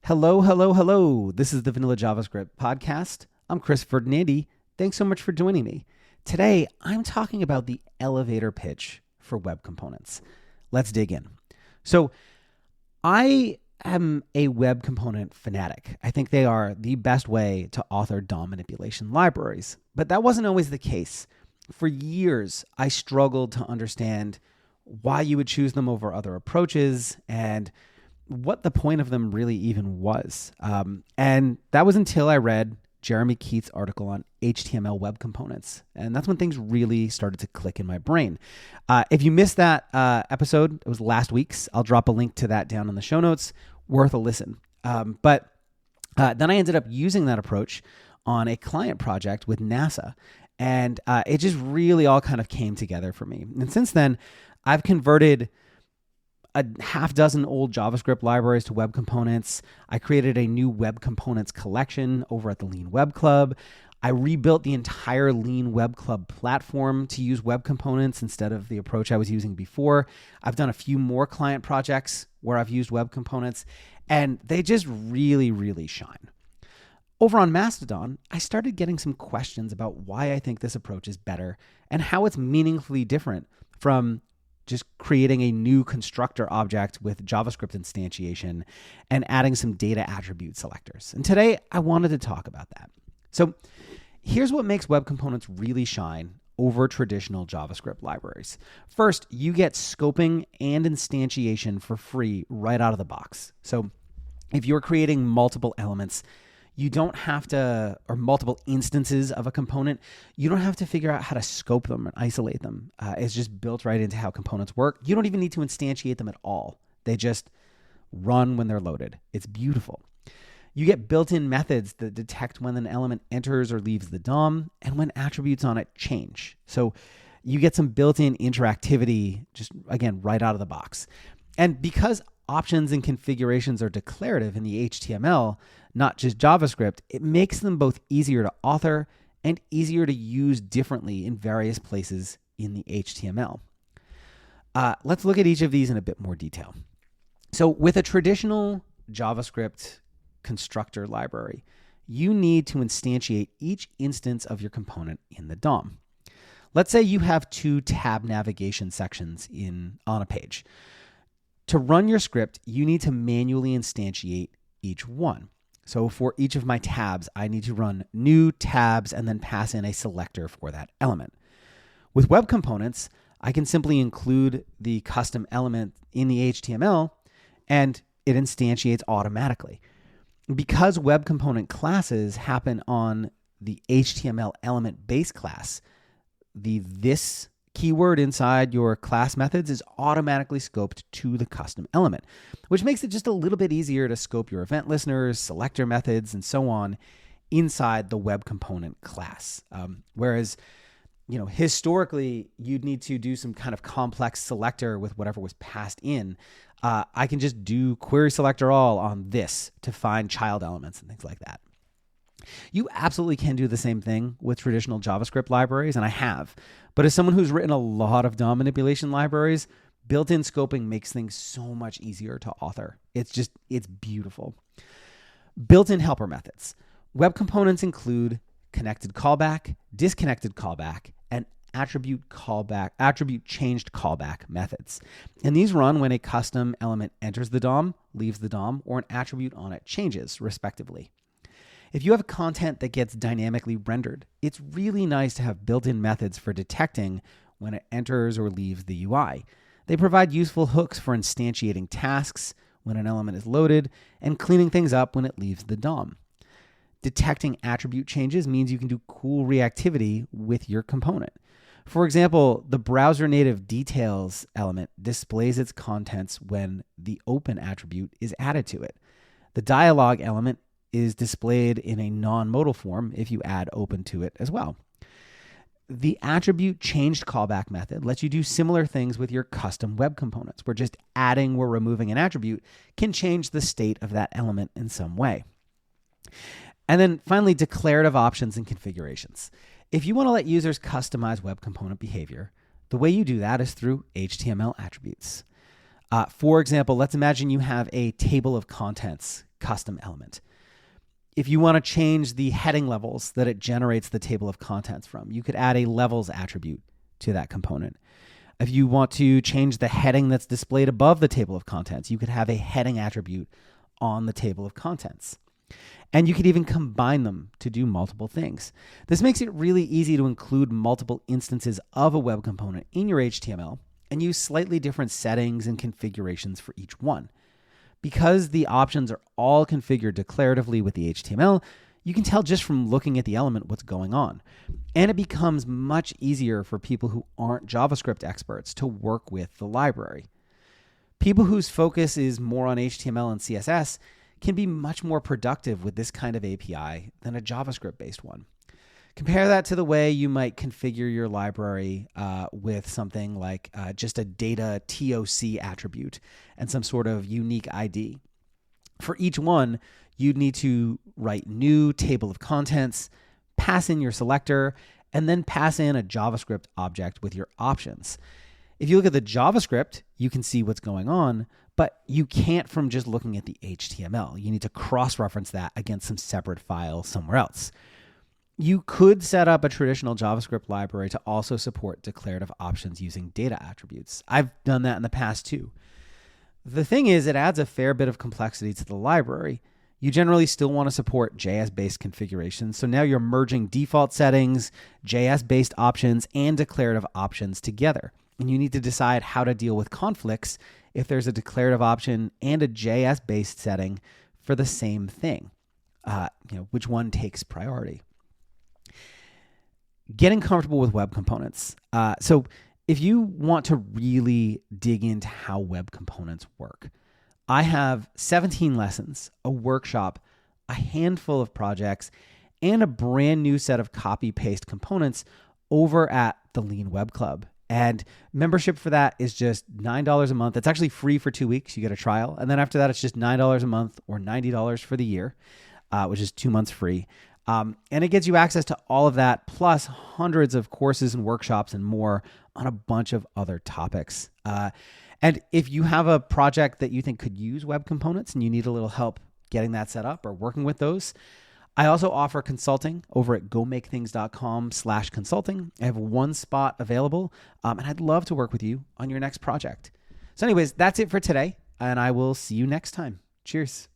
Hello, hello, hello. This is the Vanilla JavaScript podcast. I'm Chris Ferdinandi. Thanks so much for joining me. Today, I'm talking about the elevator pitch for web components. Let's dig in. So, I am a web component fanatic. I think they are the best way to author DOM manipulation libraries, but that wasn't always the case. For years, I struggled to understand why you would choose them over other approaches and what the point of them really even was. And that was until I read Jeremy Keith's article on HTML web components. And that's when things really started to click in my brain. If you missed that episode, it was last week's. I'll drop a link to that down in the show notes. Worth a listen. But then I ended up using that approach on a client project with NASA. And it just really all kind of came together for me. And since then, I've converted a half dozen old JavaScript libraries to web components. I created a new web components collection over at the Lean Web Club. I rebuilt the entire Lean Web Club platform to use web components instead of the approach I was using before. I've done a few more client projects where I've used web components, and they just really, really shine. Over on Mastodon, I started getting some questions about why I think this approach is better and how it's meaningfully different from just creating a new constructor object with JavaScript instantiation and adding some data attribute selectors. And today I wanted to talk about that. So here's what makes web components really shine over traditional JavaScript libraries. First, you get scoping and instantiation for free right out of the box. So if you're creating multiple elements, you don't have to, or multiple instances of a component, you don't have to figure out how to scope them and isolate them. It's just built right into how components work. You don't even need to instantiate them at all. They just run when they're loaded. It's beautiful. You get built-in methods that detect when an element enters or leaves the DOM and when attributes on it change. So you get some built-in interactivity just, again, right out of the box. And because options and configurations are declarative in the HTML, not just JavaScript, it makes them both easier to author and easier to use differently in various places in the HTML. Let's look at each of these in a bit more detail. So with a traditional JavaScript constructor library, you need to instantiate each instance of your component in the DOM. Let's say you have two tab navigation sections on a page. To run your script, you need to manually instantiate each one. So for each of my tabs, I need to run new tabs and then pass in a selector for that element. With web components, I can simply include the custom element in the HTML and it instantiates automatically. Because web component classes happen on the HTML element base class, this keyword inside your class methods is automatically scoped to the custom element, which makes it just a little bit easier to scope your event listeners, selector methods, and so on inside the web component class. Whereas, historically, you'd need to do some kind of complex selector with whatever was passed in. I can just do query selector all on this to find child elements and things like that. You absolutely can do the same thing with traditional JavaScript libraries, and I have. But as someone who's written a lot of DOM manipulation libraries, built-in scoping makes things so much easier to author. It's beautiful. Built-in helper methods. Web components include connected callback, disconnected callback, and attribute changed callback methods. And these run when a custom element enters the DOM, leaves the DOM, or an attribute on it changes, respectively. If you have content that gets dynamically rendered, it's really nice to have built-in methods for detecting when it enters or leaves the UI. They provide useful hooks for instantiating tasks when an element is loaded and cleaning things up when it leaves the DOM. Detecting attribute changes means you can do cool reactivity with your component. For example, the browser native details element displays its contents when the open attribute is added to it. The dialog element is displayed in a non-modal form if you add open to it as well. The attribute changed callback method lets you do similar things with your custom web components, where just adding or removing an attribute can change the state of that element in some way. And then finally, declarative options and configurations. If you want to let users customize web component behavior, the way you do that is through HTML attributes. For example, let's imagine you have a table of contents custom element. If you want to change the heading levels that it generates the table of contents from, you could add a levels attribute to that component. If you want to change the heading that's displayed above the table of contents, you could have a heading attribute on the table of contents. And you could even combine them to do multiple things. This makes it really easy to include multiple instances of a web component in your HTML and use slightly different settings and configurations for each one. Because the options are all configured declaratively with the HTML, you can tell just from looking at the element what's going on. And it becomes much easier for people who aren't JavaScript experts to work with the library. People whose focus is more on HTML and CSS can be much more productive with this kind of API than a JavaScript-based one. Compare that to the way you might configure your library with something like just a data TOC attribute and some sort of unique ID. For each one, you'd need to write new table of contents, pass in your selector, and then pass in a JavaScript object with your options. If you look at the JavaScript, you can see what's going on, but you can't from just looking at the HTML. You need to cross-reference that against some separate file somewhere else. You could set up a traditional JavaScript library to also support declarative options using data attributes. I've done that in the past too. The thing is, it adds a fair bit of complexity to the library. You generally still want to support JS-based configurations, so now you're merging default settings, JS-based options, and declarative options together. And you need to decide how to deal with conflicts if there's a declarative option and a JS-based setting for the same thing. Which one takes priority? Getting comfortable with web components. So if you want to really dig into how web components work, I have 17 lessons, a workshop, a handful of projects, and a brand new set of copy-paste components over at the Lean Web Club. And membership for that is just $9 a month. It's actually free for 2 weeks. You get a trial. And then after that, it's just $9 a month or $90 for the year, which is 2 months free. And it gets you access to all of that, plus hundreds of courses and workshops and more on a bunch of other topics. And if you have a project that you think could use web components and you need a little help getting that set up or working with those, I also offer consulting over at gomakethings.com/consulting. I have one spot available, and I'd love to work with you on your next project. So anyways, that's it for today, and I will see you next time. Cheers.